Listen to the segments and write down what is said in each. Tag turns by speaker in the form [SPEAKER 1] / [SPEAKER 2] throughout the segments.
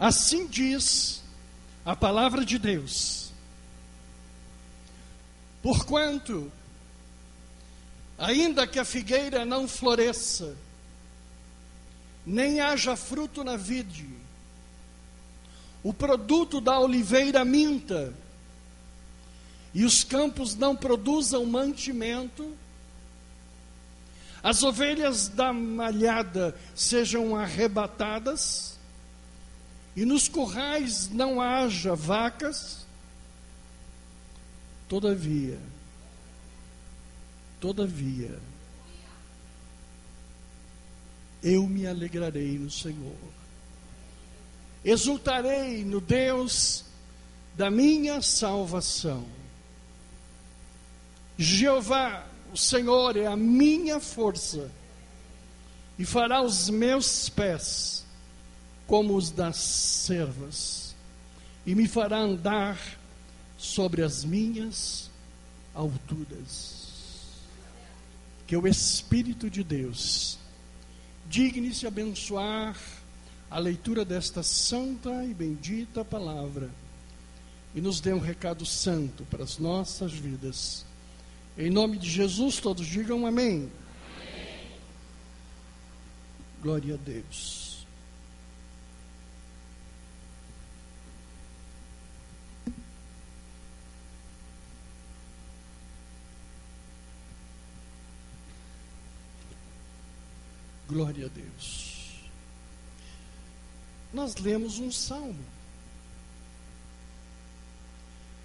[SPEAKER 1] Assim diz a palavra de Deus: porquanto, ainda que a figueira não floresça, nem haja fruto na vide, o produto da oliveira minta, e os campos não produzam mantimento, as ovelhas da malhada sejam arrebatadas, e nos currais não haja vacas, todavia, eu me alegrarei no Senhor, exultarei no Deus da minha salvação. Jeová, o Senhor, é a minha força, e fará os meus pés como os das servas, e me fará andar sobre as minhas alturas. Que o Espírito de Deus digne-se abençoar a leitura desta santa e bendita palavra, e nos dê um recado santo para as nossas vidas. Em nome de Jesus, todos digam amém.
[SPEAKER 2] Amém.
[SPEAKER 1] Glória a Deus. Glória a Deus. Nós lemos um salmo.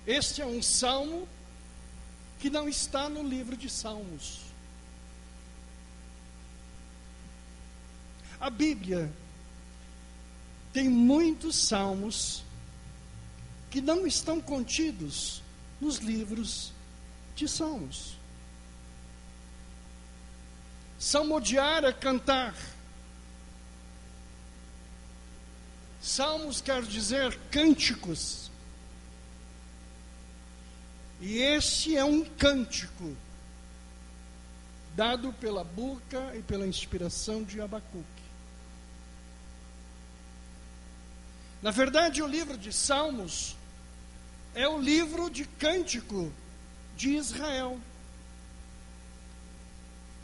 [SPEAKER 1] Este é um salmo que não está no livro de Salmos. A Bíblia tem muitos salmos que não estão contidos nos livros de Salmos. Salmodiar é cantar. Salmos quer dizer cânticos. E este é um cântico dado pela boca e pela inspiração de Abacuque. Na verdade, o livro de Salmos é o livro de cântico de Israel.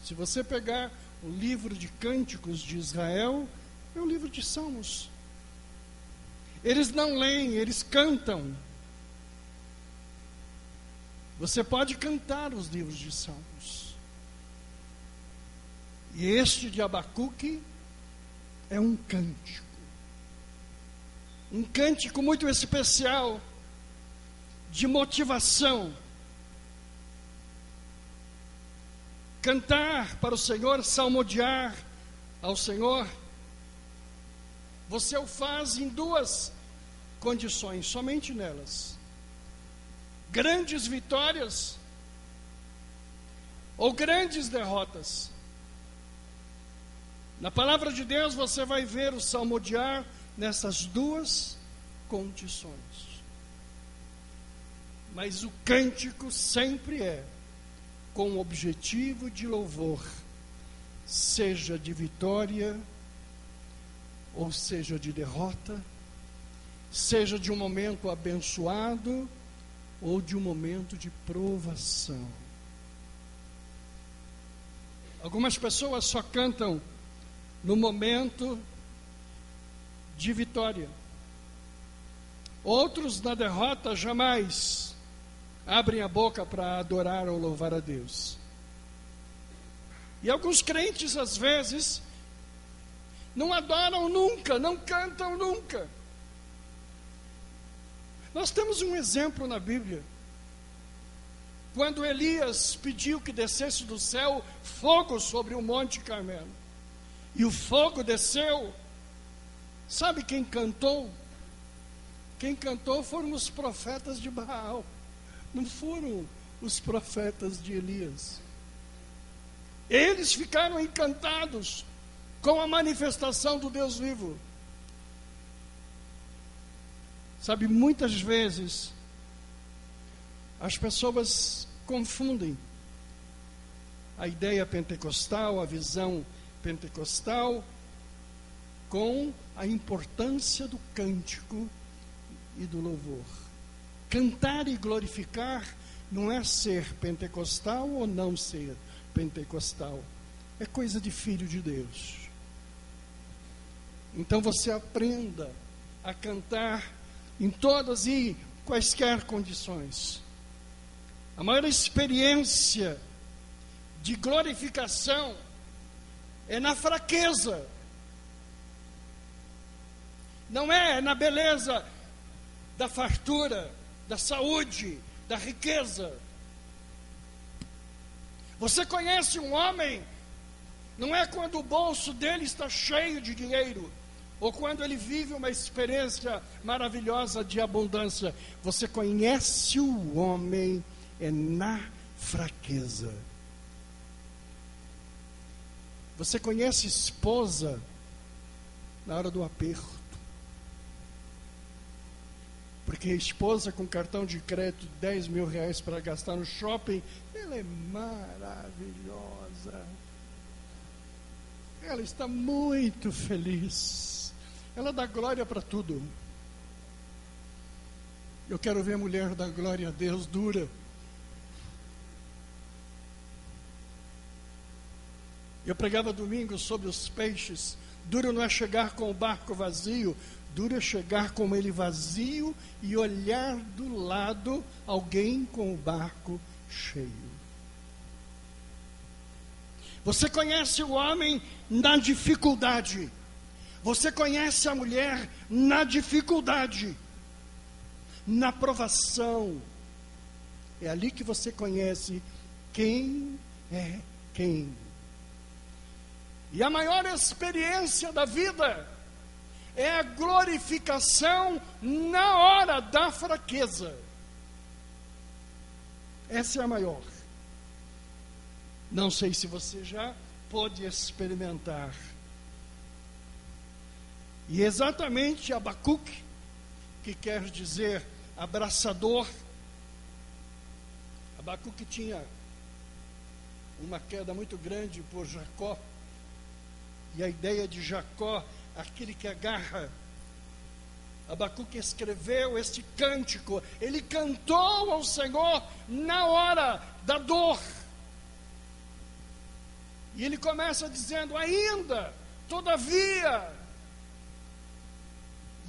[SPEAKER 1] Se você pegar o livro de cânticos de Israel, é o livro de Salmos. Eles não leem, eles cantam. Você pode cantar os livros de Salmos. E este de Abacuque é um cântico. Um cântico muito especial, de motivação. Cantar para o Senhor, salmodiar ao Senhor, você o faz em duas condições, somente nelas: grandes vitórias ou grandes derrotas. Na palavra de Deus você vai ver o salmodiar nessas duas condições. Mas o cântico sempre é com o objetivo de louvor, seja de vitória ou seja de derrota, seja de um momento abençoado ou de um momento de provação. Algumas pessoas só cantam no momento de vitória. Outros, na derrota, jamais abrem a boca para adorar ou louvar a Deus. E alguns crentes, às vezes, não adoram nunca, não cantam nunca. Nós temos um exemplo na Bíblia. Quando Elias pediu que descesse do céu fogo sobre o Monte Carmelo, e o fogo desceu, sabe quem cantou? Quem cantou foram os profetas de Baal, não foram os profetas de Elias. Eles ficaram encantados com a manifestação do Deus vivo. Sabe, muitas vezes as pessoas confundem a ideia pentecostal, a visão pentecostal, com a importância do cântico e do louvor. Cantar e glorificar não é ser pentecostal ou não ser pentecostal. É coisa de filho de Deus. Então você aprenda a cantar em todas e quaisquer condições. A maior experiência de glorificação é na fraqueza. Não é na beleza da fartura, da saúde, da riqueza. Você conhece um homem, não é quando o bolso dele está cheio de dinheiro, ou quando ele vive uma experiência maravilhosa de abundância. Você conhece o homem na fraqueza. Você conhece esposa na hora do aperto. Porque a esposa com cartão de crédito, 10 mil reais para gastar no shopping, ela é maravilhosa. Ela está muito feliz. Ela dá glória para tudo. Eu quero ver a mulher dar glória a Deus dura. Eu pregava domingo sobre os peixes. Duro não é chegar com o barco vazio, duro é chegar com ele vazio e olhar do lado alguém com o barco cheio. Você conhece o homem na dificuldade. Você conhece a mulher na dificuldade, na provação. É ali que você conhece quem é quem. E a maior experiência da vida é a glorificação na hora da fraqueza. Essa é a maior. Não sei se você já pôde experimentar. E exatamente Abacuque, que quer dizer abraçador. Abacuque tinha uma queda muito grande por Jacó. E a ideia de Jacó, aquele que agarra. Abacuque escreveu este cântico. Ele cantou ao Senhor na hora da dor. E ele começa dizendo: ainda, todavia.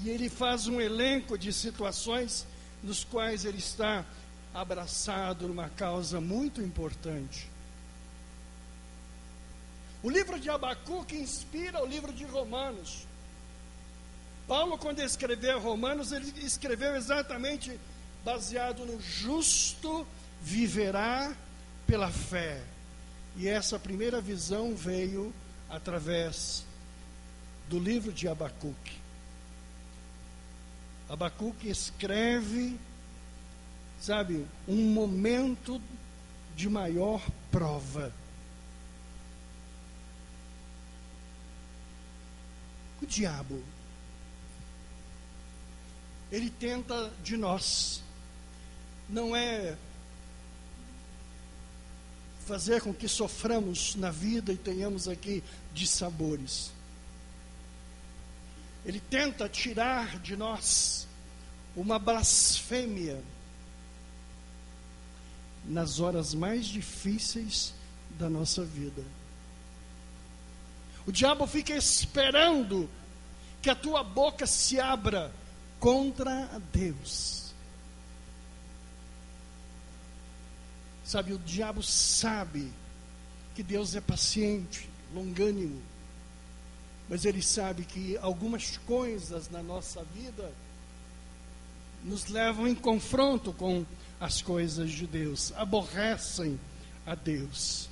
[SPEAKER 1] E ele faz um elenco de situações nos quais ele está abraçado numa causa muito importante. O livro de Abacuque inspira o livro de Romanos. Paulo, quando escreveu Romanos, ele escreveu exatamente baseado no justo viverá pela fé. E essa primeira visão veio através do livro de Abacuque. Abacuque escreve, sabe, um momento de maior prova. O diabo, ele tenta de nós, não é fazer com que soframos na vida e tenhamos aqui dissabores. Ele tenta tirar de nós uma blasfêmia nas horas mais difíceis da nossa vida. O diabo fica esperando que a tua boca se abra contra Deus. Sabe, o diabo sabe que Deus é paciente, longânimo, mas ele sabe que algumas coisas na nossa vida nos levam em confronto com as coisas de Deus, aborrecem a Deus.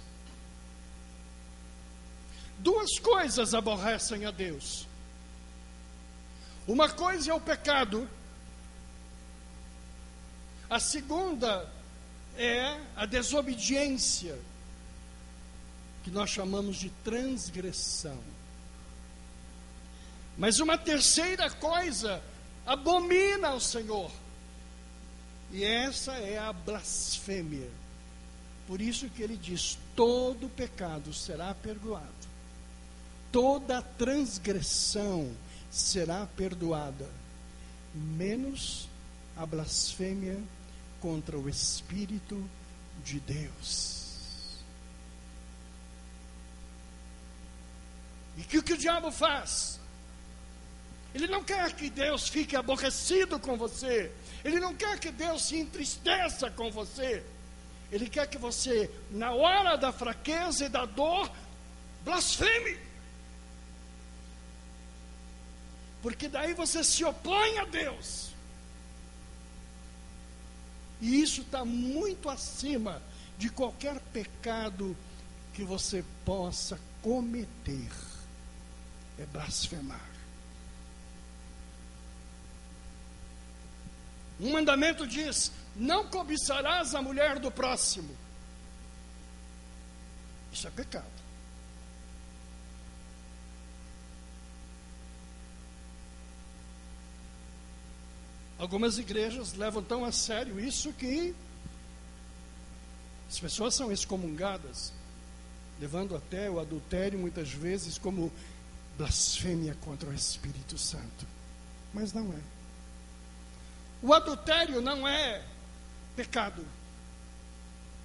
[SPEAKER 1] Duas coisas aborrecem a Deus. Uma coisa é o pecado. A segunda é a desobediência, que nós chamamos de transgressão. Mas uma terceira coisa abomina ao Senhor. E essa é a blasfêmia. Por isso que ele diz: todo pecado será perdoado, toda transgressão será perdoada, menos a blasfêmia contra o Espírito de Deus. E o que o diabo faz? Ele não quer que Deus fique aborrecido com você. Ele não quer que Deus se entristeça com você. Ele quer que você, na hora da fraqueza e da dor, blasfeme. Porque daí você se opõe a Deus. E isso está muito acima de qualquer pecado que você possa cometer. É blasfemar. Um mandamento diz: não cobiçarás a mulher do próximo. Isso é pecado. Algumas igrejas levam tão a sério isso que as pessoas são excomungadas, levando até o adultério muitas vezes como blasfêmia contra o Espírito Santo. Mas não é. O adultério não é pecado.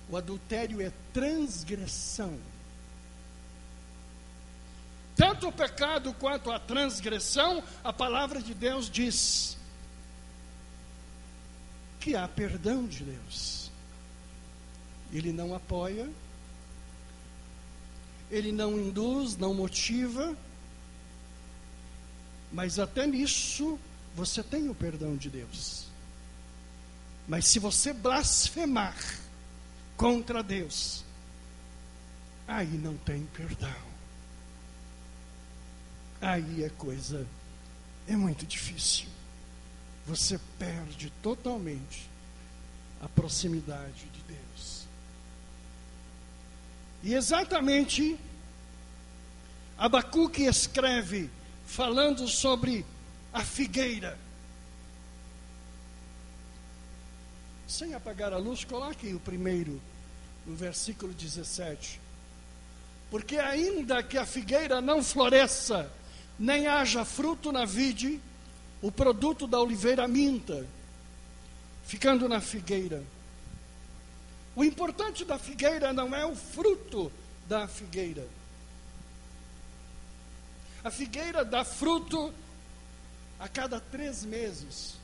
[SPEAKER 1] O adultério é transgressão. Tanto o pecado quanto a transgressão, a palavra de Deus diz que há perdão de Deus. Ele não apoia, ele não induz, não motiva, mas até nisso você tem o perdão de Deus. Mas se você blasfemar contra Deus, aí não tem perdão. Aí é muito difícil. Você perde totalmente a proximidade de Deus. E exatamente Abacuque escreve falando sobre a figueira. Sem apagar a luz, coloque o primeiro, no versículo 17. Porque ainda que a figueira não floresça, nem haja fruto na vide, o produto da oliveira minta, ficando na figueira. O importante da figueira não é o fruto da figueira. A figueira dá fruto a cada 3 meses.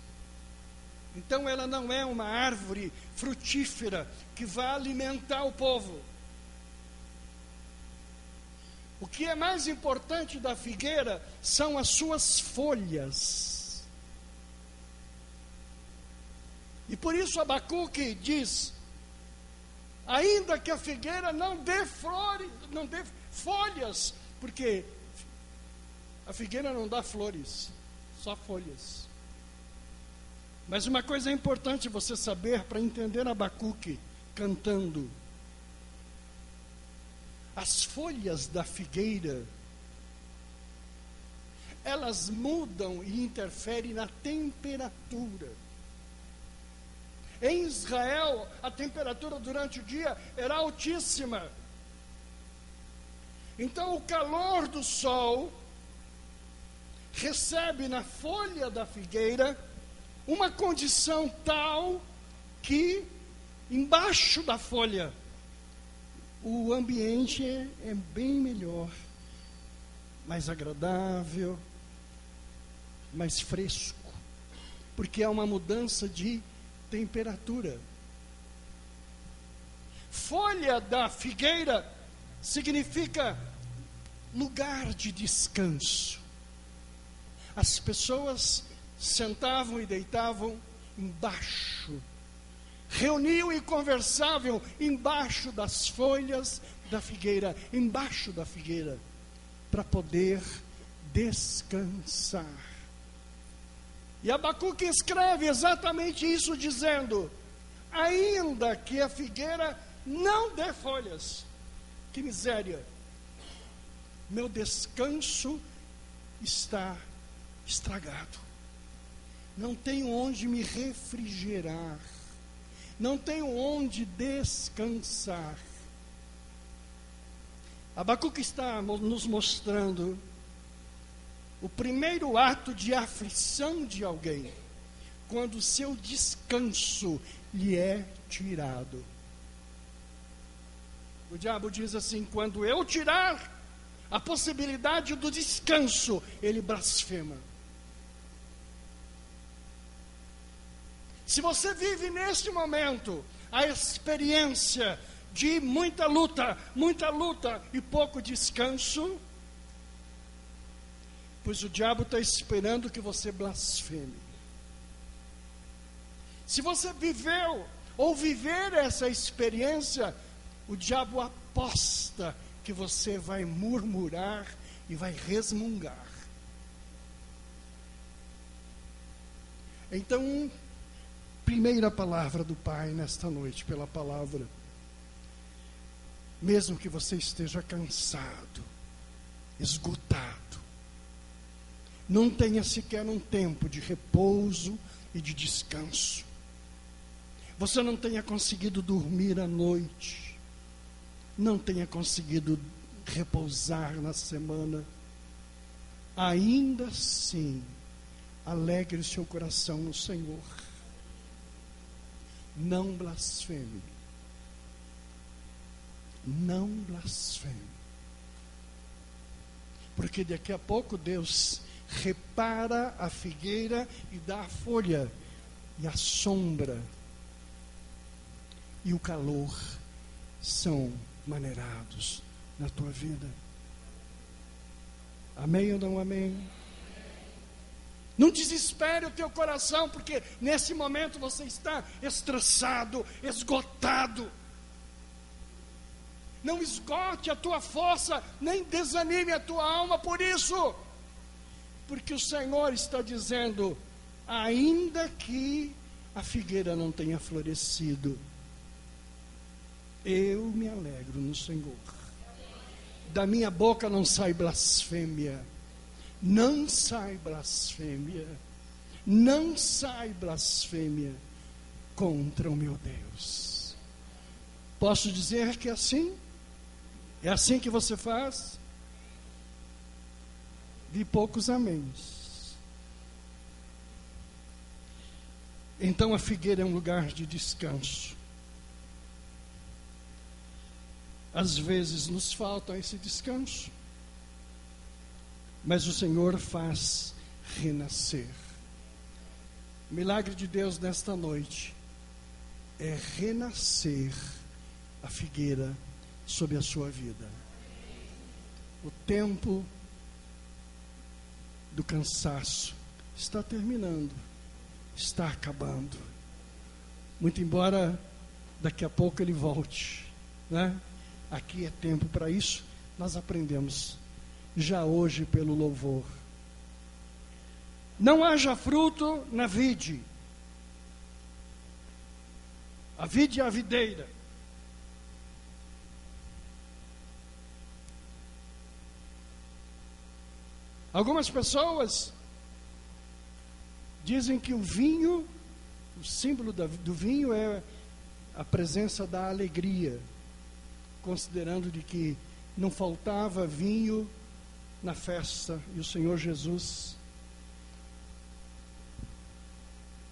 [SPEAKER 1] Então ela não é uma árvore frutífera que vai alimentar o povo. O que é mais importante da figueira são as suas folhas. E por isso Abacuque diz: ainda que a figueira não dê flores, não dê folhas, porque a figueira não dá flores, só folhas. Mas uma coisa é importante você saber para entender Abacuque cantando. As folhas da figueira, elas mudam e interferem na temperatura. Em Israel, a temperatura durante o dia era altíssima. Então, o calor do sol recebe na folha da figueira uma condição tal que, embaixo da folha, o ambiente é bem melhor, mais agradável, mais fresco, porque há uma mudança de temperatura. Folha da figueira significa lugar de descanso. As pessoas sentavam e deitavam embaixo, reuniam e conversavam embaixo das folhas da figueira, embaixo da figueira, para poder descansar. E Abacuque escreve exatamente isso, dizendo: ainda que a figueira não dê folhas, que miséria, meu descanso está estragado, não tenho onde me refrigerar, não tenho onde descansar. Abacuque está nos mostrando o primeiro ato de aflição de alguém, quando o seu descanso lhe é tirado. O diabo diz assim: quando eu tirar a possibilidade do descanso, ele blasfema. Se você vive neste momento a experiência de muita luta e pouco descanso, pois o diabo está esperando que você blasfeme. Se você viveu ou viver essa experiência, o diabo aposta que você vai murmurar e vai resmungar. Então, primeira palavra do Pai nesta noite, pela palavra. Mesmo que você esteja cansado, esgotado, não tenha sequer um tempo de repouso e de descanso. Você não tenha conseguido dormir à noite, não tenha conseguido repousar na semana, ainda assim, alegre o seu coração no Senhor. Não blasfeme. Não blasfeme. Porque daqui a pouco Deus repara a figueira e dá a folha, e a sombra e o calor são maneirados na tua vida. Amém ou não amém? Não desespere o teu coração, porque nesse momento você está estressado, esgotado. Não esgote a tua força, nem desanime a tua alma por isso. Porque o Senhor está dizendo: ainda que a figueira não tenha florescido, eu me alegro no Senhor. Da minha boca não sai blasfêmia. Não sai blasfêmia. Não sai blasfêmia contra o meu Deus. Posso dizer que é assim? É assim que você faz? Vi poucos améns. Então a figueira é um lugar de descanso. Às vezes nos falta esse descanso, mas o Senhor faz renascer. O milagre de Deus nesta noite é renascer a figueira sobre a sua vida. O tempo do cansaço está terminando, está acabando. Muito embora daqui a pouco ele volte, né? Aqui é tempo para isso. Nós aprendemos já hoje pelo louvor. Não haja fruto na vide. A vide é a videira. Algumas pessoas dizem que o vinho, o símbolo do vinho é a presença da alegria, considerando de que não faltava vinho na festa e o Senhor Jesus.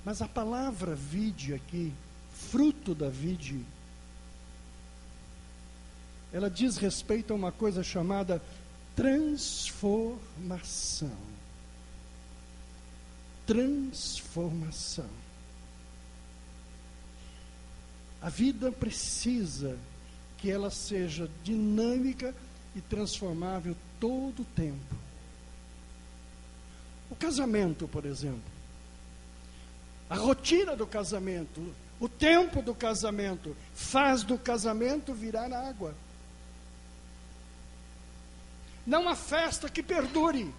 [SPEAKER 1] Mas a palavra vide aqui, fruto da vide, ela diz respeito a uma coisa chamada transformação. Transformação. A vida precisa que ela seja dinâmica e transformável todo o tempo. O casamento, por exemplo, a rotina do casamento, o tempo do casamento, faz do casamento virar água. Não há festa que perdure.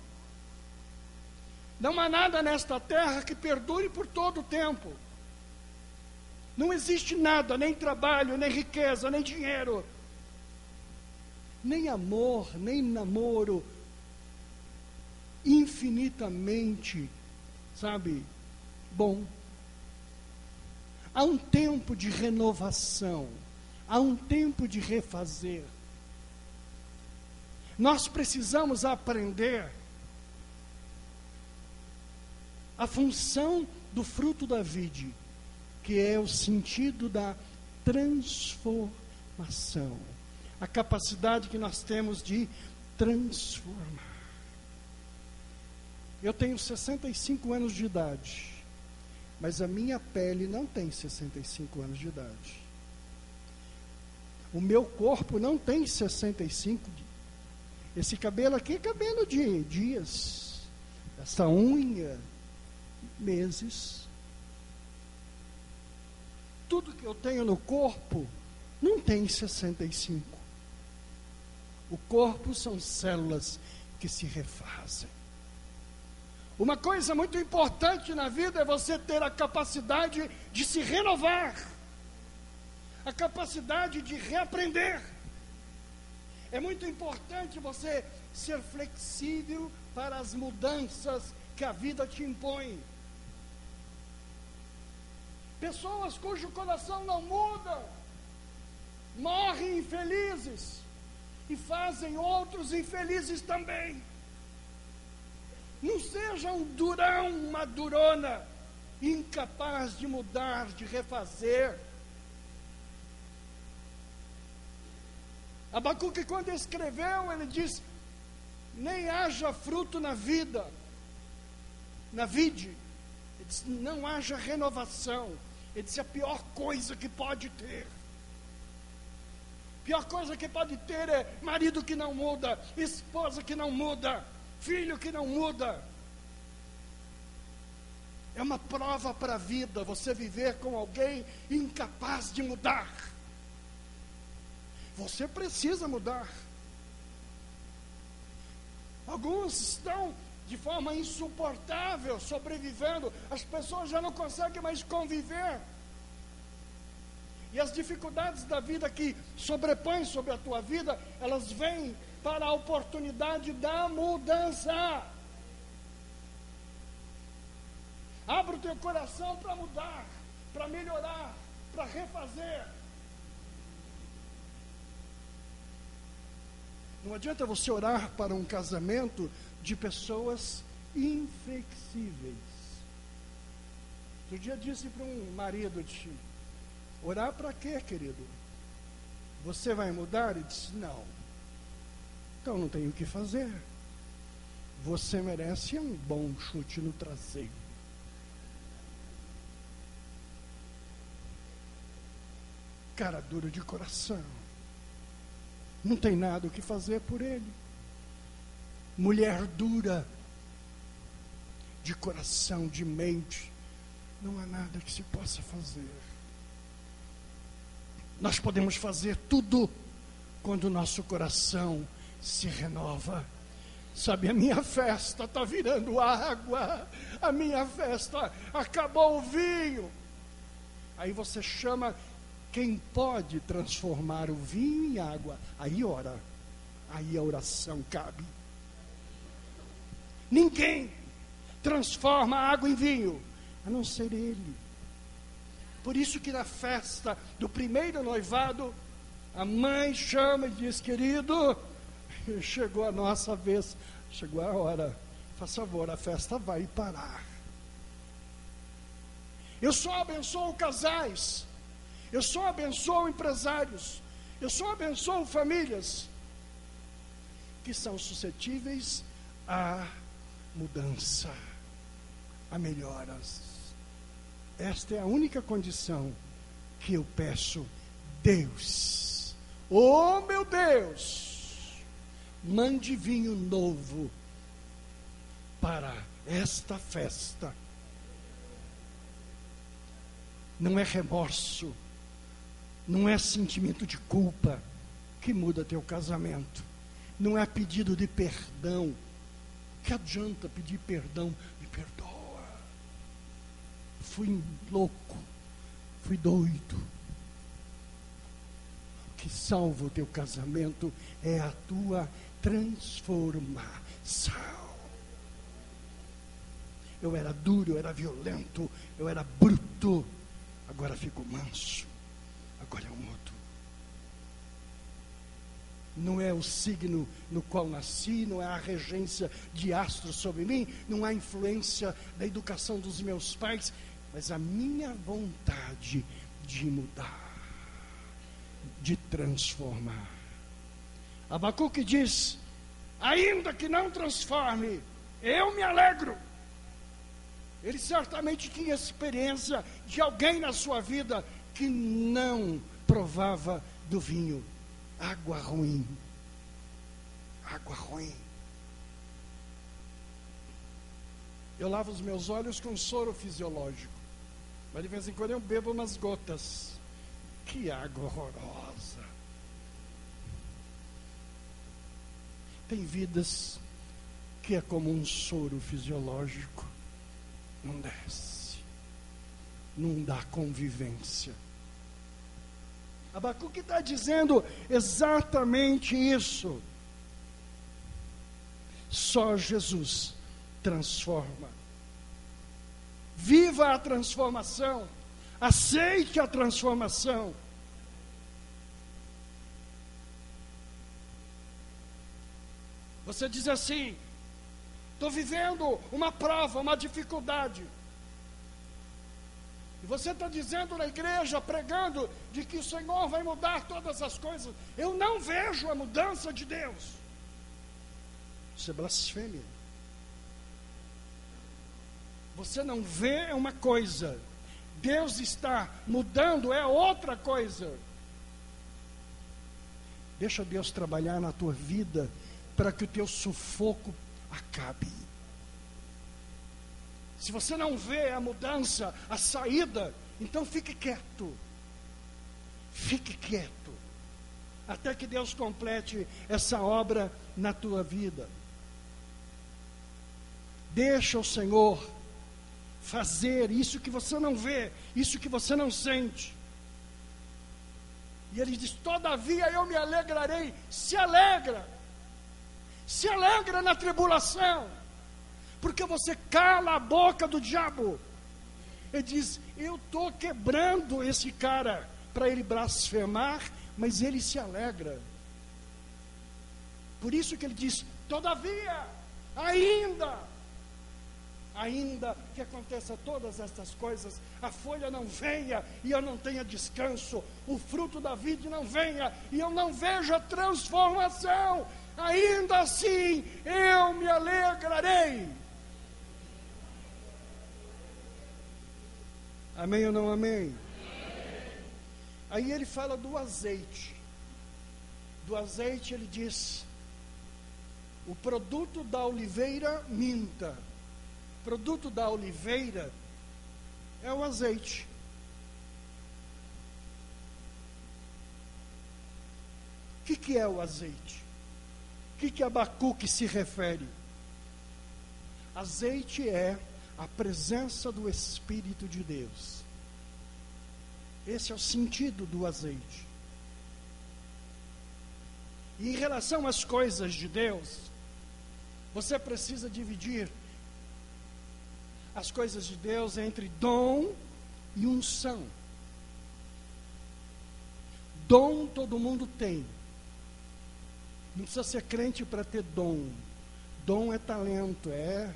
[SPEAKER 1] Não há nada nesta terra que perdure por todo o tempo. Não existe nada, nem trabalho, nem riqueza, nem dinheiro, nem amor, nem namoro, infinitamente, bom. Há um tempo de renovação, há um tempo de refazer. Nós precisamos aprender a função do fruto da vide, que é o sentido da transformação, a capacidade que nós temos de transformar. Eu tenho 65 anos de idade, mas a minha pele não tem 65 anos de idade. O meu corpo não tem 65. Esse cabelo aqui é cabelo de dias. Essa unha, meses. Tudo que eu tenho no corpo não tem 65. O corpo são células que se refazem. Uma coisa muito importante na vida é você ter a capacidade de se renovar, a capacidade de reaprender. É muito importante você ser flexível para as mudanças que a vida te impõe. Pessoas cujo coração não muda, morrem infelizes e fazem outros infelizes também. Não seja um durão, uma durona, incapaz de mudar, de refazer. Abacuque, quando escreveu, ele diz: nem haja fruto na vida, na vide. Ele diz: não haja renovação. Ele disse: a pior coisa que pode ter. Pior coisa que pode ter é marido que não muda, esposa que não muda, filho que não muda. É uma prova para a vida você viver com alguém incapaz de mudar. Você precisa mudar. Alguns estão de forma insuportável sobrevivendo. As pessoas já não conseguem mais conviver. E as dificuldades da vida que sobrepõem sobre a tua vida, elas vêm para a oportunidade da mudança. Abra o teu coração para mudar, para melhorar, para refazer. Não adianta você orar para um casamento de pessoas inflexíveis. Outro dia disse para um marido: orar para quê, querido? Você vai mudar? Ele disse: não. Então não tenho o que fazer. Você merece um bom chute no traseiro. Cara duro de coração. Não tem nada o que fazer por ele. Mulher dura de coração, de mente. Não há nada que se possa fazer. Nós podemos fazer tudo quando o nosso coração se renova. Sabe, a minha festa está virando água. A minha festa acabou o vinho. Aí você chama quem pode transformar o vinho em água. Aí ora. Aí a oração cabe. Ninguém transforma água em vinho, a não ser Ele. Por isso que na festa do primeiro noivado, a mãe chama e diz: querido, chegou a nossa vez, chegou a hora, faz favor, a festa vai parar. Eu só abençoo casais, eu só abençoo empresários, eu só abençoo famílias que são suscetíveis a mudança, a melhoras. Esta é a única condição que eu peço. Deus, oh meu Deus, mande vinho novo para esta festa. Não é remorso, não é sentimento de culpa que muda teu casamento, não é pedido de perdão. Que adianta pedir perdão? Me perdoa. Fui louco, fui doido. O que salva o teu casamento é a tua transformação. Eu era duro, eu era violento, eu era bruto. Agora fico manso. Agora eu mudo. não é o signo no qual nasci, não é a regência de astros sobre mim, não é a influência da educação dos meus pais, mas a minha vontade de mudar, de transformar. Abacuque diz: ainda que não transforme, eu me alegro. Ele certamente tinha experiência de alguém na sua vida que não provava do vinho. Água ruim. Água ruim. Eu lavo os meus olhos com soro fisiológico, mas de vez em quando eu bebo umas gotas. Que água horrorosa. Tem vidas que é como um soro fisiológico. Não desce. Não dá convivência. Abacuque está dizendo exatamente isso. Só Jesus transforma. Viva a transformação. Aceite a transformação. Você diz assim: estou vivendo uma prova, uma dificuldade. E você está dizendo na igreja, pregando, de que o Senhor vai mudar todas as coisas. Eu não vejo a mudança de Deus. Isso é blasfêmia. Você não vê uma coisa, Deus está mudando é outra coisa. Deixa Deus trabalhar na tua vida, para que o teu sufoco acabe. Se você não vê a mudança, a saída, então fique quieto. Fique quieto. Até que Deus complete essa obra na tua vida. Deixa o Senhor fazer isso que você não vê, isso que você não sente. E Ele diz: todavia eu me alegrarei. Se alegra. Se alegra na tribulação, porque você cala a boca do diabo. Ele diz: eu estou quebrando esse cara para ele blasfemar, mas ele se alegra. Por isso que ele diz: todavia, ainda que aconteça todas estas coisas, a folha não venha e eu não tenha descanso, o fruto da vide não venha e eu não veja transformação, ainda assim eu me alegrarei. Amém ou não amém? Aí ele fala do azeite. Do azeite ele diz: o produto da oliveira minta. O produto da oliveira é o azeite. O que é o azeite? O que Abacuque se refere? Azeite é a presença do Espírito de Deus. Esse é o sentido do azeite. E em relação às coisas de Deus, você precisa dividir as coisas de Deus entre dom e unção. Dom todo mundo tem. Não precisa ser crente para ter dom. Dom é talento, é.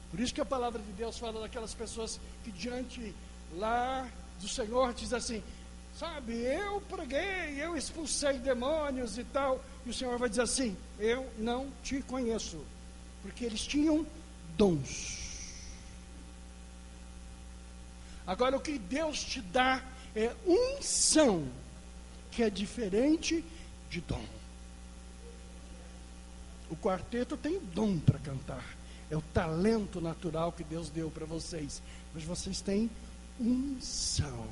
[SPEAKER 1] Por isso que a palavra de Deus fala daquelas pessoas que diante lá do Senhor diz assim: sabe, eu preguei, eu expulsei demônios e tal. E o Senhor vai dizer assim: eu não te conheço. Porque eles tinham dons. Agora o que Deus te dá é unção, que é diferente de dom. O quarteto tem dom para cantar. É o talento natural que Deus deu para vocês. Mas vocês têm unção.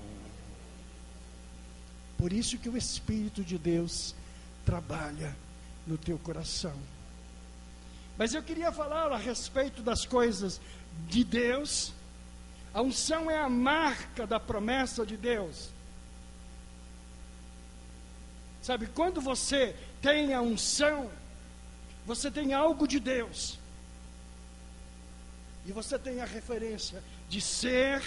[SPEAKER 1] Por isso que o Espírito de Deus trabalha no teu coração. Mas eu queria falar a respeito das coisas de Deus. A unção é a marca da promessa de Deus. Sabe, quando você tem a unção, você tem algo de Deus. E você tem a referência de ser,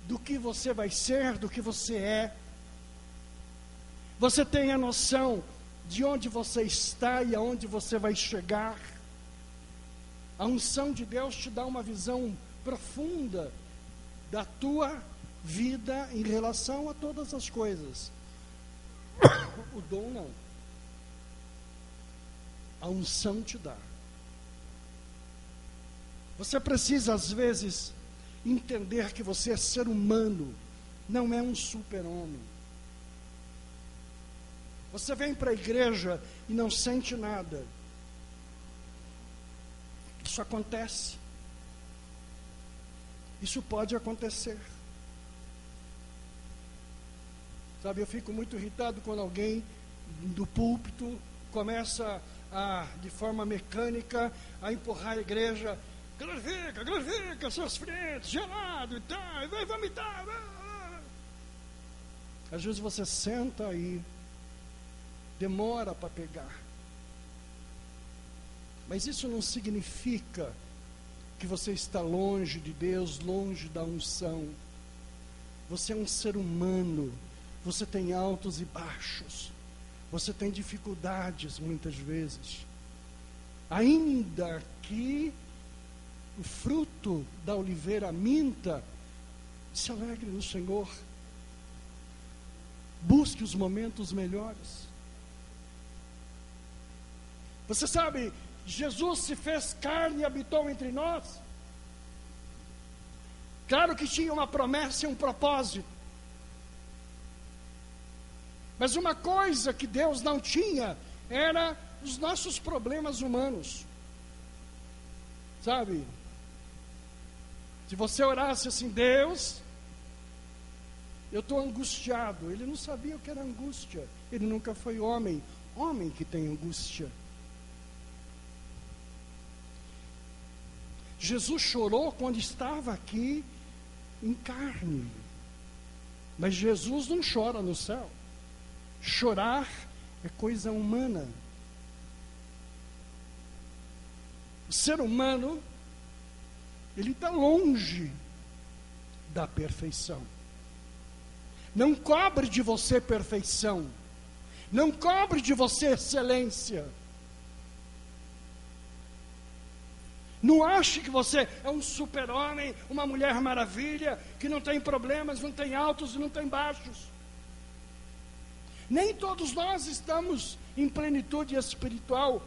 [SPEAKER 1] do que você vai ser, do que você é. Você tem a noção de onde você está e aonde você vai chegar? A unção de Deus te dá uma visão profunda da tua vida em relação a todas as coisas. O dom não. A unção te dá. Você precisa, às vezes, entender que você é ser humano, não é um super-homem. Você vem para a igreja e não sente nada. Isso acontece. Isso pode acontecer. Sabe, eu fico muito irritado quando alguém do púlpito começa de forma mecânica, a empurrar a igreja. Glorifica, seus frentes, gelado e tal, vai vomitar. Às vezes você senta e demora para pegar. Mas isso não significa que você está longe de Deus, longe da unção. Você é um ser humano, você tem altos e baixos, você tem dificuldades muitas vezes. Ainda que o fruto da oliveira minta, se alegre no Senhor. Busque os momentos melhores. Você sabe, Jesus se fez carne e habitou entre nós. Claro que tinha uma promessa e um propósito. Mas uma coisa que Deus não tinha era os nossos problemas humanos. Sabe? Se você orasse assim, Deus, eu estou angustiado. Ele não sabia o que era angústia. Ele nunca foi homem. Homem que tem angústia. Jesus chorou quando estava aqui em carne. Mas Jesus não chora no céu. Chorar é coisa humana. O ser humano, ele está longe da perfeição. Não cobre de você perfeição. Não cobre de você excelência. Não ache que você é um super-homem, uma mulher maravilha, que não tem problemas, não tem altos e não tem baixos. Nem todos nós estamos em plenitude espiritual.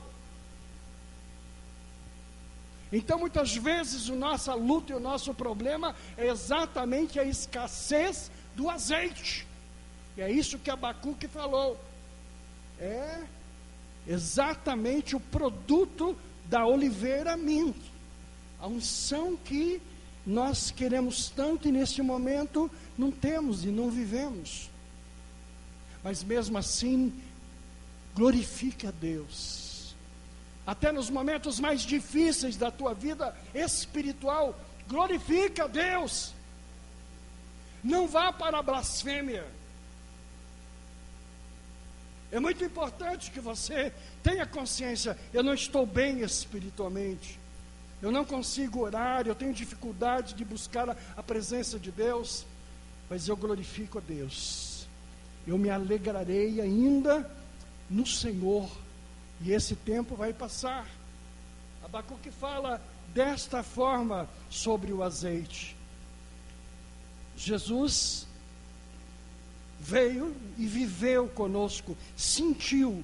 [SPEAKER 1] Então, muitas vezes, a nossa luta e o nosso problema é exatamente a escassez do azeite. E é isso que Abacuque falou. É exatamente o produto da oliveira minta. A unção que nós queremos tanto e neste momento não temos e não vivemos. Mas mesmo assim, glorifique a Deus. Até nos momentos mais difíceis da tua vida espiritual, glorifique a Deus. Não vá para a blasfêmia. É muito importante que você tenha consciência, eu não estou bem espiritualmente. Eu não consigo orar, eu tenho dificuldade de buscar a presença de Deus, mas eu glorifico a Deus. Eu me alegrarei ainda no Senhor, e esse tempo vai passar. Abacuque fala desta forma sobre o azeite. Jesus veio e viveu conosco, sentiu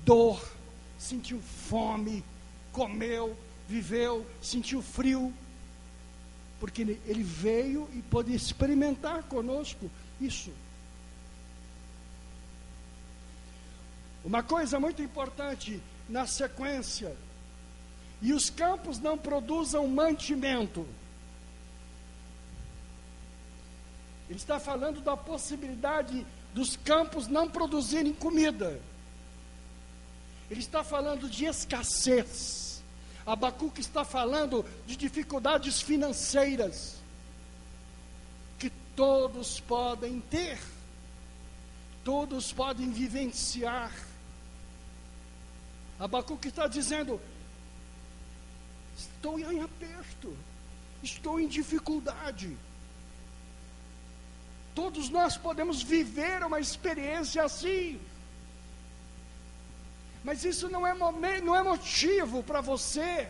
[SPEAKER 1] dor, sentiu fome, comeu, viveu, sentiu frio, porque ele veio e pôde experimentar conosco isso. Uma coisa muito importante na sequência: e os campos não produzam mantimento. Ele está falando da possibilidade dos campos não produzirem comida. Ele está falando de escassez. Abacuque está falando de dificuldades financeiras que todos podem ter, todos podem vivenciar. Abacuque está dizendo: estou em aperto, estou em dificuldade. Todos nós podemos viver uma experiência assim. Mas isso não é motivo para você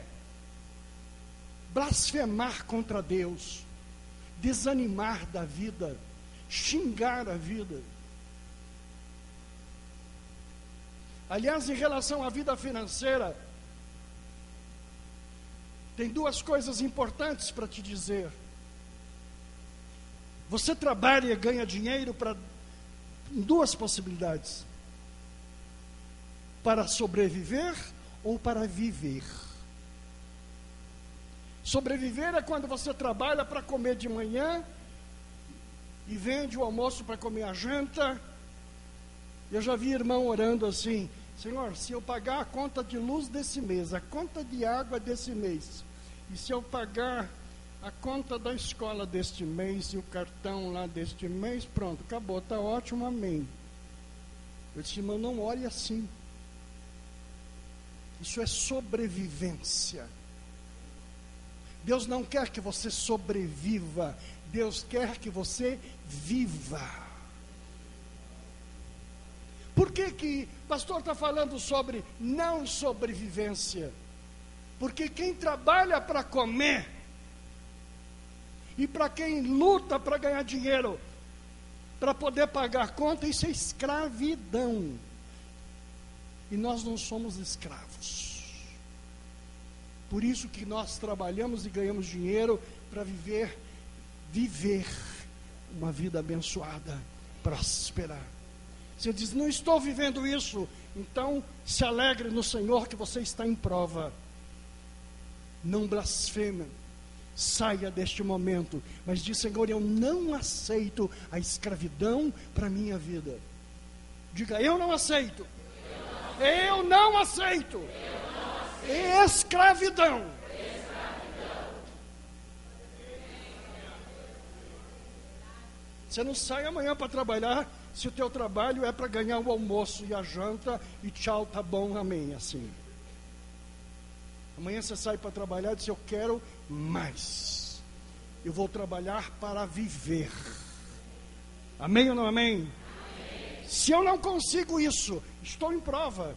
[SPEAKER 1] blasfemar contra Deus, desanimar da vida, xingar a vida. Aliás, em relação à vida financeira, tem duas coisas importantes para te dizer. Você trabalha e ganha dinheiro em duas possibilidades: para sobreviver ou para viver. Sobreviver é quando você trabalha para comer de manhã e vende o almoço para comer a janta. Eu já vi irmão orando assim: Senhor, se eu pagar a conta de luz desse mês, a conta de água desse mês, e se eu pagar a conta da escola deste mês e o cartão lá deste mês, pronto, acabou, está ótimo, amém. Eu disse: irmão, não olhe assim. Isso é sobrevivência. Deus não quer que você sobreviva, Deus quer que você viva. Por que o pastor está falando sobre não sobrevivência? Porque quem trabalha para comer, e para quem luta para ganhar dinheiro, para poder pagar a conta, isso é escravidão. E nós não somos escravos. Por isso que nós trabalhamos e ganhamos dinheiro para viver uma vida abençoada, próspera. Você diz: não estou vivendo isso. Então se alegre no Senhor que você está em prova. Não blasfeme. Saia deste momento, mas diz: Senhor, eu não aceito a escravidão para a minha vida. Diga: eu não aceito. Eu não aceito. Escravidão. Você não sai amanhã para trabalhar se o teu trabalho é para ganhar o almoço e a janta e tchau, tá bom, amém, assim. Amanhã você sai para trabalhar e diz: eu quero mais. Eu vou trabalhar para viver. Amém ou não amém? Amém. Se eu não consigo isso, estou em prova.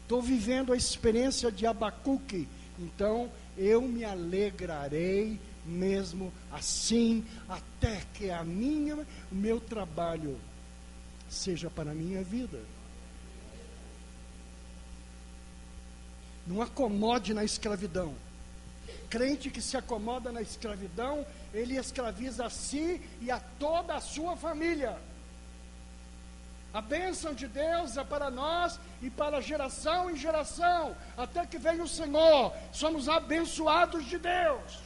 [SPEAKER 1] Estou vivendo a experiência de Abacuque. Então eu me alegrarei mesmo assim, até que o meu trabalho seja para a minha vida. Não acomode na escravidão. Crente que se acomoda na escravidão, ele escraviza a si e a toda a sua família. A bênção de Deus é para nós e para geração em geração, até que venha o Senhor. Somos abençoados de Deus.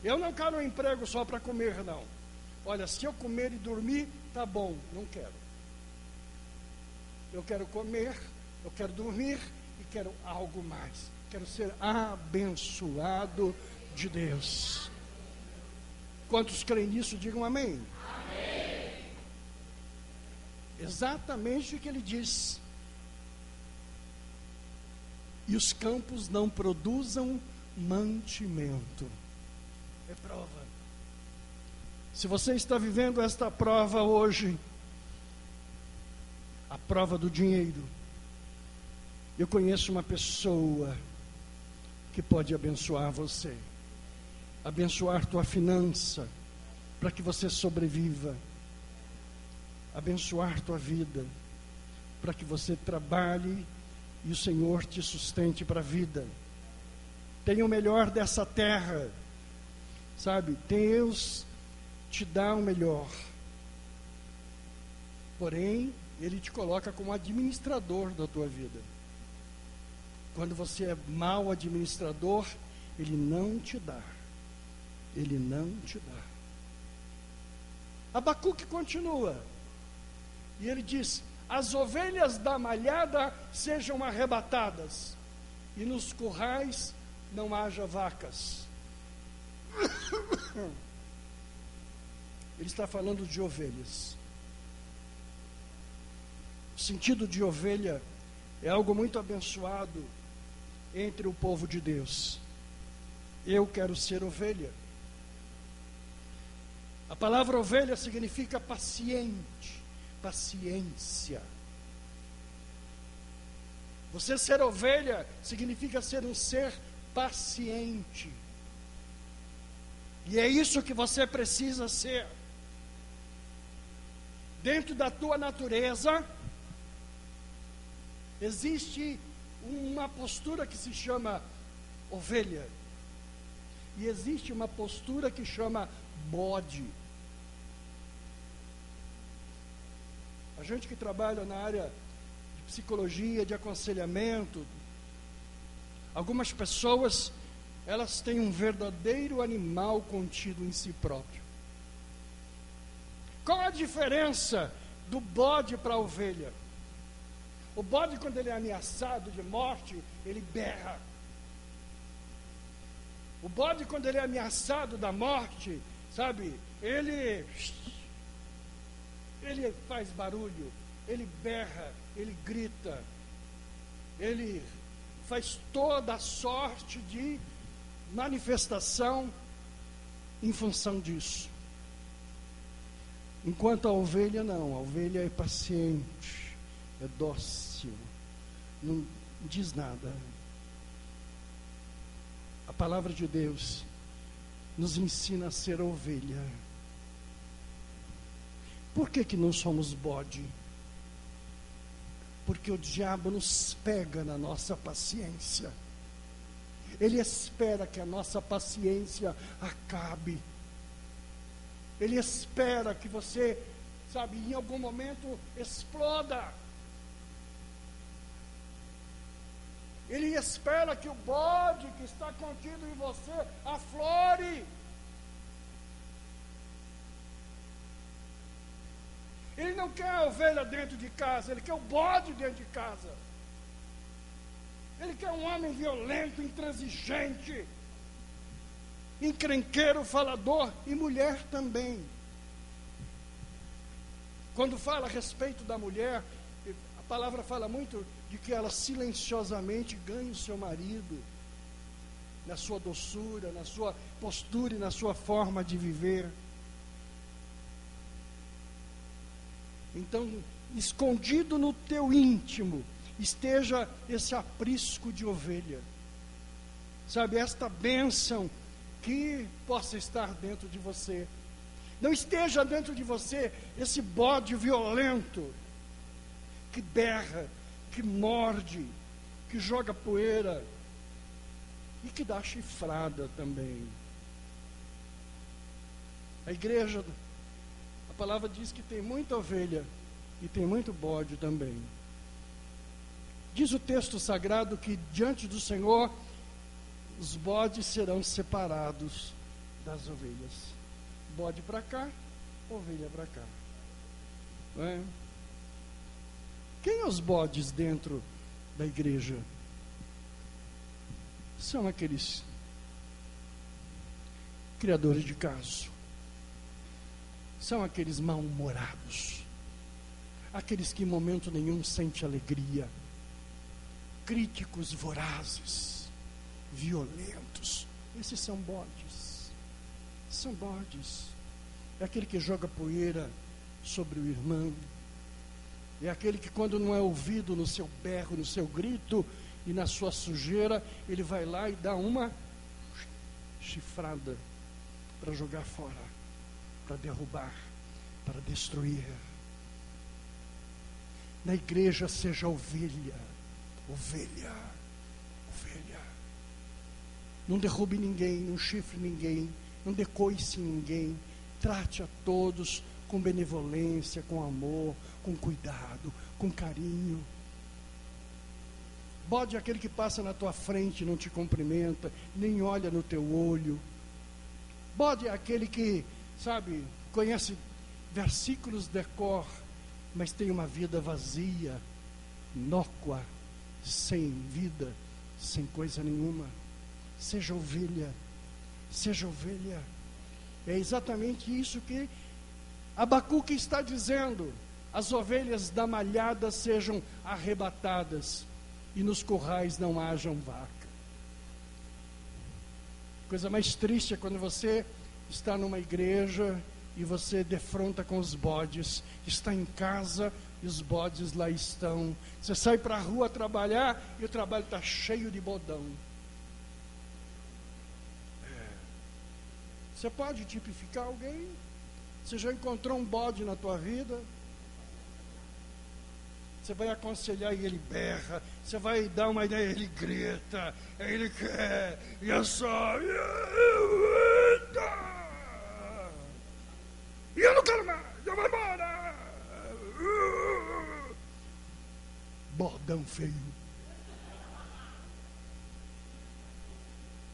[SPEAKER 1] Eu não quero um emprego só para comer, não. Olha, se eu comer e dormir, tá bom, não quero. Eu quero comer, eu quero dormir e quero algo mais. Quero ser abençoado de Deus. Quantos creem nisso, digam amém. Amém. Exatamente o que ele diz. E os campos não produzam mantimento. É prova. Se você está vivendo esta prova hoje, a prova do dinheiro, eu conheço uma pessoa que pode abençoar você, abençoar tua finança, para que você sobreviva, abençoar tua vida, para que você trabalhe e o Senhor te sustente para a vida. Tenha o melhor dessa terra, sabe? Deus te dá o melhor, porém Ele te coloca como administrador da tua vida. Quando você é mau administrador, Ele não te dá. Ele não te dá. Abacuque continua. E ele diz: as ovelhas da malhada sejam arrebatadas, e nos currais não haja vacas. Ele está falando de ovelhas. O sentido de ovelha é algo muito abençoado entre o povo de Deus. Eu quero ser ovelha. A palavra ovelha significa paciente, paciência. Você ser ovelha significa ser um ser paciente. E é isso que você precisa ser. Dentro da tua natureza, existe uma postura que se chama ovelha. E existe uma postura que chama bode. A gente que trabalha na área de psicologia, de aconselhamento, algumas pessoas, elas têm um verdadeiro animal contido em si próprio. Qual a diferença do bode para a ovelha? O bode, quando ele é ameaçado de morte, ele berra. O bode, quando ele é ameaçado da morte, sabe, ele faz barulho, ele berra, ele grita, ele faz toda a sorte de manifestação em função disso. Enquanto a ovelha não, a ovelha é paciente, é dócil, não diz nada. A palavra de Deus nos ensina a ser ovelha. Por que não somos bode? Porque o diabo nos pega na nossa paciência. Ele espera que a nossa paciência acabe. Ele espera que você, sabe, em algum momento exploda. Ele espera que o bode que está contido em você aflore. Ele não quer a ovelha dentro de casa, ele quer o bode dentro de casa. Ele quer um homem violento, intransigente, encrenqueiro, falador, e mulher também. Quando fala a respeito da mulher, a palavra fala muito de que ela silenciosamente ganha o seu marido, na sua doçura, na sua postura e na sua forma de viver. Então, escondido no teu íntimo, esteja esse aprisco de ovelha. Sabe, esta bênção que possa estar dentro de você. Não esteja dentro de você esse bode violento, que berra, que morde, que joga poeira e que dá chifrada também. A igreja, a palavra diz que tem muita ovelha e tem muito bode também. Diz o texto sagrado que diante do Senhor os bodes serão separados das ovelhas. Bode para cá, ovelha para cá. Não é? Quem é os bodes dentro da igreja? São aqueles criadores de caso. São aqueles mal-humorados. Aqueles que em momento nenhum sentem alegria. Críticos vorazes, violentos. Esses são bodes. São bodes. É aquele que joga poeira sobre o irmão. É aquele que, quando não é ouvido no seu berro, no seu grito e na sua sujeira, ele vai lá e dá uma chifrada para jogar fora, para derrubar, para destruir. Na igreja seja ovelha, ovelha, ovelha. Não derrube ninguém, não chifre ninguém, não decoice ninguém. Trate a todos com benevolência, com amor, com cuidado, com carinho. Bode é aquele que passa na tua frente e não te cumprimenta, nem olha no teu olho. Bode é aquele que, sabe, conhece versículos de cor, mas tem uma vida vazia, inócua, sem vida, sem coisa nenhuma. Seja ovelha, seja ovelha. É exatamente isso que Abacuque está dizendo: as ovelhas da malhada sejam arrebatadas e nos currais não hajam vaca. Coisa mais triste é quando você está numa igreja e você defronta com os bodes. Está em casa e os bodes lá estão. Você sai para a rua trabalhar e o trabalho está cheio de bodão. Você pode tipificar alguém? Você já encontrou um bode na tua vida? Você vai aconselhar e ele berra. Você vai dar uma ideia e ele grita. Ele quer. E eu só. E eu não quero mais. Eu vou embora. Bodão feio.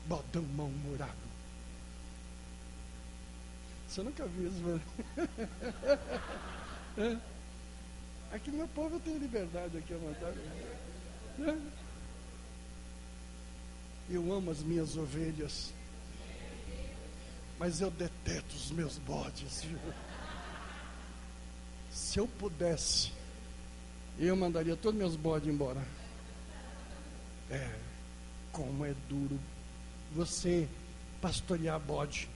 [SPEAKER 1] Bodão mal-humorado. Você nunca viu isso, mano? Aqui no meu povo eu tenho liberdade aqui à vontade. Eu amo as minhas ovelhas, mas eu detesto os meus bodes. Se eu pudesse, eu mandaria todos meus bodes embora. Como é duro você pastorear bode.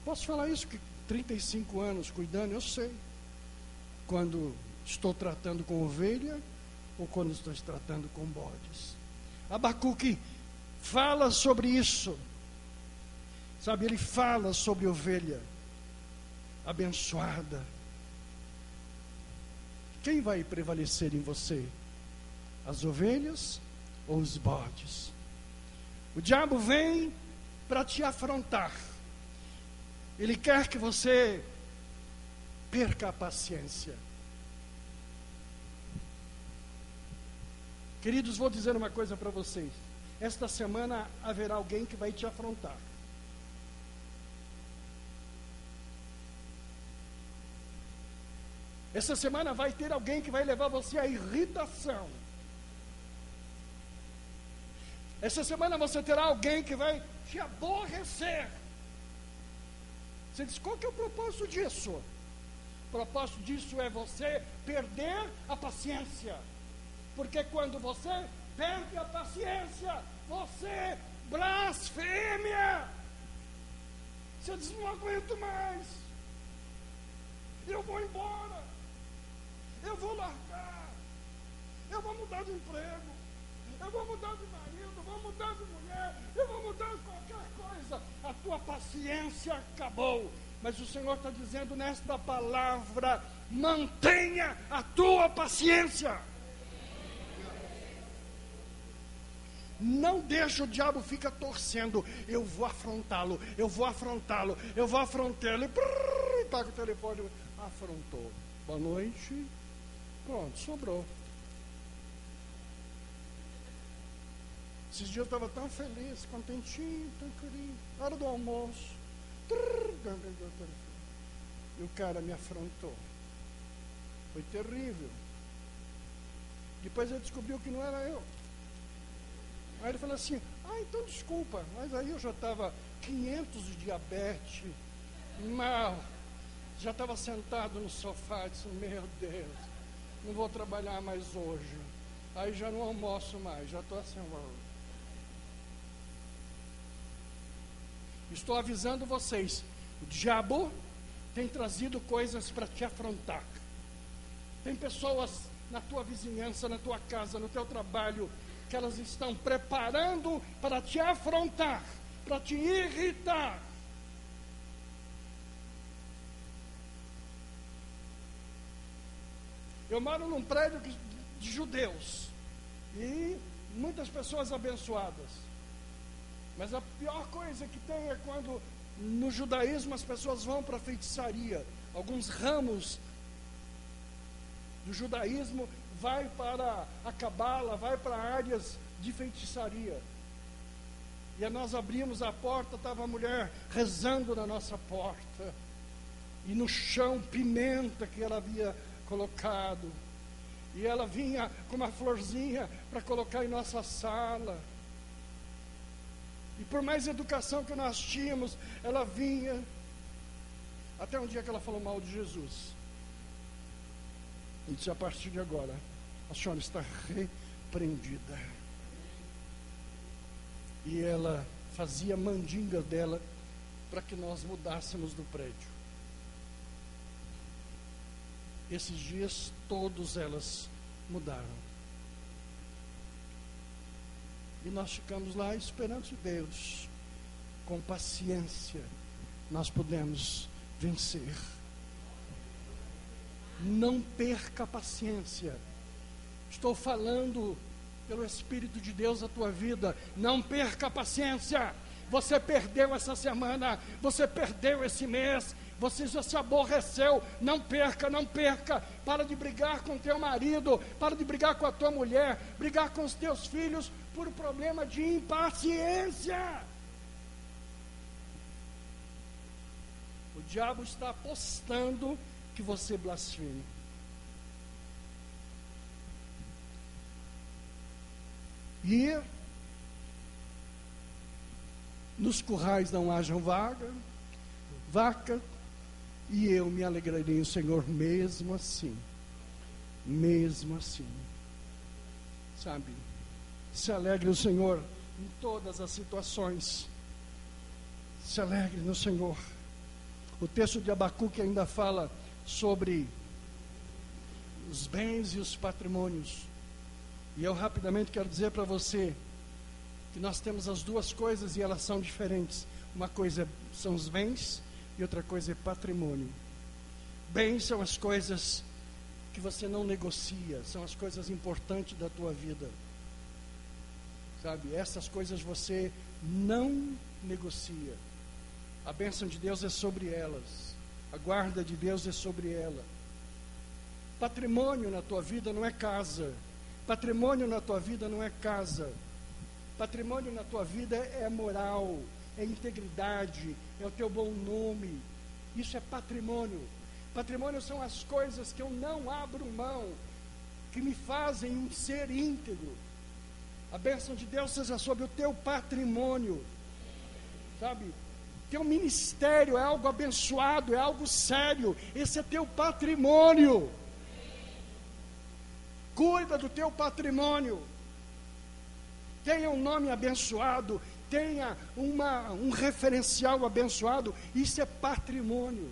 [SPEAKER 1] Posso falar isso que 35 anos cuidando, eu sei. Quando estou tratando com ovelha ou quando estou tratando com bodes. Abacuque fala sobre isso. Sabe, ele fala sobre ovelha abençoada. Quem vai prevalecer em você? As ovelhas ou os bodes? O diabo vem para te afrontar. Ele quer que você perca a paciência. Queridos, vou dizer uma coisa para vocês. Esta semana haverá alguém que vai te afrontar. Esta semana vai ter alguém que vai levar você à irritação. Esta semana você terá alguém que vai te aborrecer. Você diz, qual que é o propósito disso? O propósito disso é você perder a paciência. Porque quando você perde a paciência, você blasfêmia. Você diz, não aguento mais. Eu vou embora. Eu vou largar. Eu vou mudar de emprego. Eu vou mudar de marido. Vou mudar de mulher. Eu vou mudar de qualquer coisa. A tua paciência acabou. Mas o Senhor está dizendo nesta palavra: mantenha a tua paciência. Não deixa o diabo ficar torcendo. Eu vou afrontá-lo, eu vou afrontá-lo, eu vou afrontá-lo. E paga o telefone, afrontou. Boa noite. Pronto, sobrou. Esses dias eu estava tão feliz, contentinho, tão querido. Hora do almoço. E o cara me afrontou. Foi terrível. Depois ele descobriu que não era eu. Aí ele falou assim, então desculpa, mas aí eu já estava 500 de diabetes, mal, já estava sentado no sofá, disse, meu Deus, não vou trabalhar mais hoje, aí já não almoço mais, já estou assim, estou avisando vocês, o diabo tem trazido coisas para te afrontar. Tem pessoas na tua vizinhança, na tua casa, no teu trabalho, que elas estão preparando para te afrontar, para te irritar. Eu moro num prédio de judeus e muitas pessoas abençoadas. Mas a pior coisa que tem é quando no judaísmo as pessoas vão para a feitiçaria. Alguns ramos do judaísmo vai para a cabala, vai para áreas de feitiçaria. E nós abrimos a porta, estava a mulher rezando na nossa porta. E no chão, pimenta que ela havia colocado. E ela vinha com uma florzinha para colocar em nossa sala. E por mais educação que nós tínhamos, ela vinha. Até um dia que ela falou mal de Jesus. E disse, a partir de agora, a senhora está repreendida. E ela fazia mandinga dela para que nós mudássemos do prédio. Esses dias, todas elas mudaram. E nós ficamos lá esperando Deus. Com paciência, nós podemos vencer. Não perca a paciência. Estou falando pelo Espírito de Deus a tua vida. Não perca a paciência. Você perdeu essa semana, você perdeu esse mês, você já se aborreceu. Não perca, não perca. Para de brigar com teu marido, para de brigar com a tua mulher, brigar com os teus filhos por problema de impaciência. O diabo está apostando que você blasfeme. E nos currais não hajam vaca, e eu me alegrarei no Senhor mesmo assim. Mesmo assim. Sabe? Se alegre no Senhor em todas as situações. Se alegre no Senhor. O texto de Abacuque ainda fala sobre os bens e os patrimônios. E eu rapidamente quero dizer para você que nós temos as duas coisas e elas são diferentes. Uma coisa são os bens e outra coisa é patrimônio. Bens são as coisas que você não negocia, são as coisas importantes da tua vida. Sabe, essas coisas você não negocia. A bênção de Deus é sobre elas. A guarda de Deus é sobre ela. Patrimônio na tua vida não é casa. Patrimônio na tua vida não é casa. Patrimônio na tua vida é moral, é integridade, é o teu bom nome. Isso é patrimônio. Patrimônio são as coisas que eu não abro mão, que me fazem um ser íntegro. A bênção de Deus seja sobre o teu patrimônio. Sabe? Teu ministério é algo abençoado, é algo sério. Esse é teu patrimônio. Cuida do teu patrimônio. Tenha um nome abençoado, tenha um referencial abençoado. Isso é patrimônio.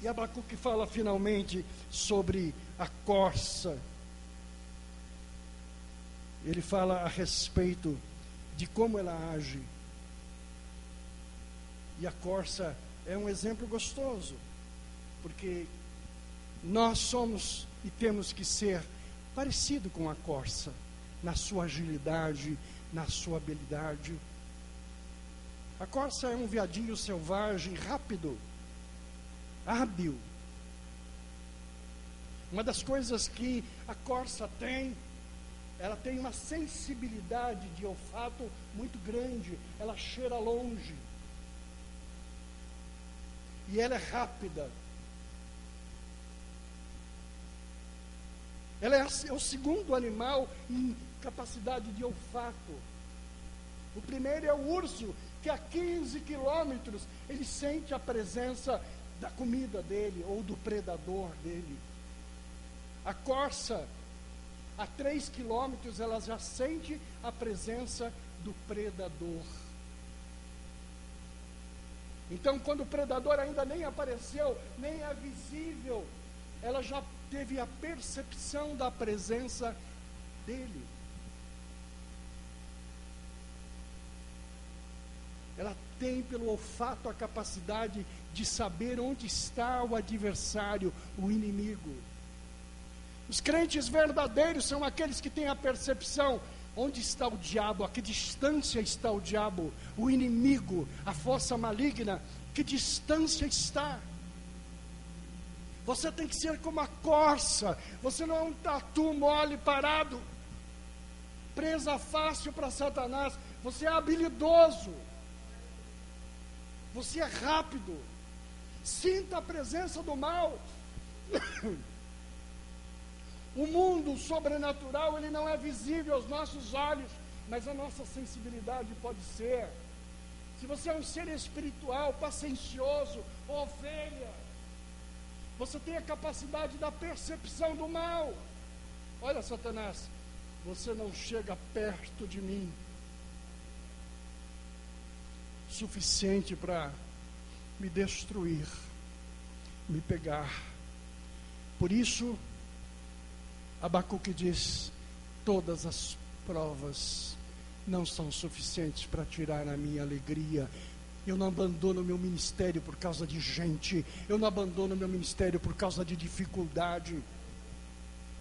[SPEAKER 1] E Abacuque fala finalmente sobre a corça. Ele fala a respeito de como ela age. E a corça é um exemplo gostoso, porque nós somos e temos que ser parecido com a corça, na sua agilidade, na sua habilidade. A corça é um veadinho selvagem, rápido, hábil. Uma das coisas que a corça tem, ela tem uma sensibilidade de olfato muito grande, ela cheira longe. E ela é rápida. Ela é o segundo animal em capacidade de olfato. O primeiro é o urso, que a 15 quilômetros ele sente a presença da comida dele ou do predador dele. A corça, a 3 quilômetros, ela já sente a presença do predador. Então, quando o predador ainda nem apareceu, nem é visível, ela já teve a percepção da presença dele. Ela tem pelo olfato a capacidade de saber onde está o adversário, o inimigo. Os crentes verdadeiros são aqueles que têm a percepção onde está o diabo, a que distância está o diabo, o inimigo, a força maligna, que distância está. Você tem que ser como a corça, você não é um tatu mole parado, presa fácil para Satanás, você é habilidoso, você é rápido, sinta a presença do mal. O mundo sobrenatural, ele não é visível aos nossos olhos, mas a nossa sensibilidade pode ser. Se você é um ser espiritual, paciencioso, ovelha, você tem a capacidade da percepção do mal. Olha, Satanás, você não chega perto de mim. suficiente para me destruir, me pegar. Por isso, Abacuque diz: todas as provas não são suficientes para tirar a minha alegria. Eu não abandono meu ministério por causa de gente. Eu não abandono meu ministério por causa de dificuldade.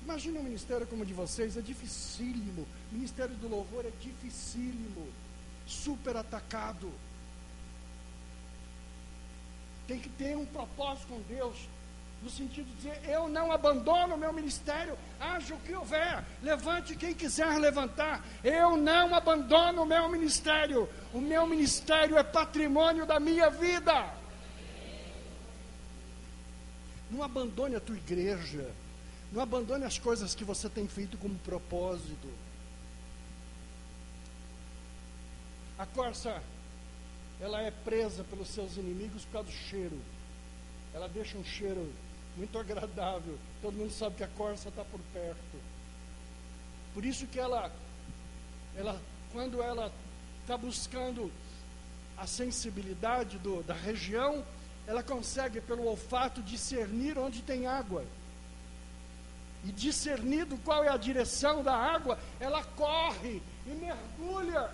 [SPEAKER 1] Imagina um ministério como o de vocês, é dificílimo. O ministério do louvor é dificílimo, super atacado. Tem que ter um propósito com Deus, no sentido de dizer: eu não abandono o meu ministério, haja o que houver, levante quem quiser levantar, eu não abandono o meu ministério é patrimônio da minha vida. Não abandone a tua igreja, não abandone as coisas que você tem feito como propósito. A corça, ela é presa pelos seus inimigos por causa do cheiro. Ela deixa um cheiro muito agradável. Todo mundo sabe que a corça está por perto. Por isso que ela quando ela está buscando a sensibilidade da região, ela consegue, pelo olfato, discernir onde tem água. E discernido qual é a direção da água, ela corre e mergulha.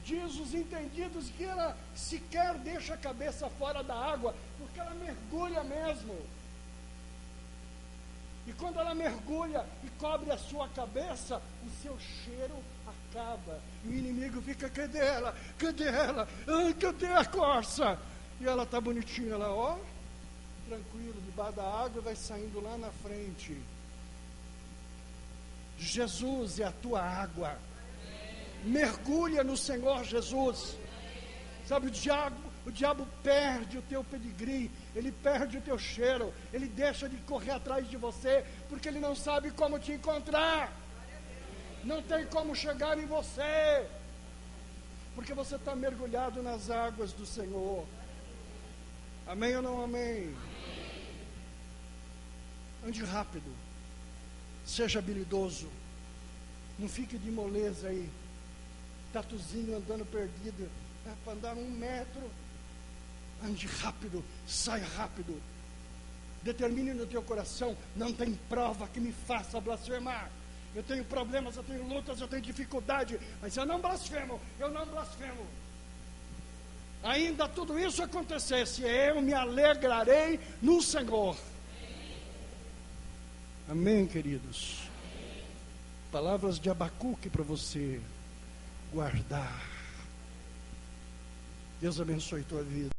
[SPEAKER 1] Diz os entendidos que ela sequer deixa a cabeça fora da água, porque ela mergulha mesmo. E quando ela mergulha e cobre a sua cabeça, o seu cheiro acaba. E o inimigo fica: cadê ela? Cadê ela? Ai, cadê a corça? E ela está bonitinha lá, ó, tranquilo, debaixo da água, vai saindo lá na frente. Jesus é a tua água. Mergulha no Senhor Jesus. Sabe, o diabo perde o teu pedigree, ele perde o teu cheiro, ele deixa de correr atrás de você, porque ele não sabe como te encontrar, não tem como chegar em você, porque você está mergulhado nas águas do Senhor. Amém ou não amém? Ande rápido, seja habilidoso, não fique de moleza aí, tatuzinho andando perdido, para andar 1 metro. Ande rápido, saia rápido. Determine no teu coração: não tem prova que me faça blasfemar. Eu tenho problemas, eu tenho lutas, eu tenho dificuldade, mas eu não blasfemo, eu não blasfemo. Ainda tudo isso acontecesse, eu me alegrarei no Senhor. Amém, queridos? Palavras de Abacuque para você guardar. Deus abençoe tua vida.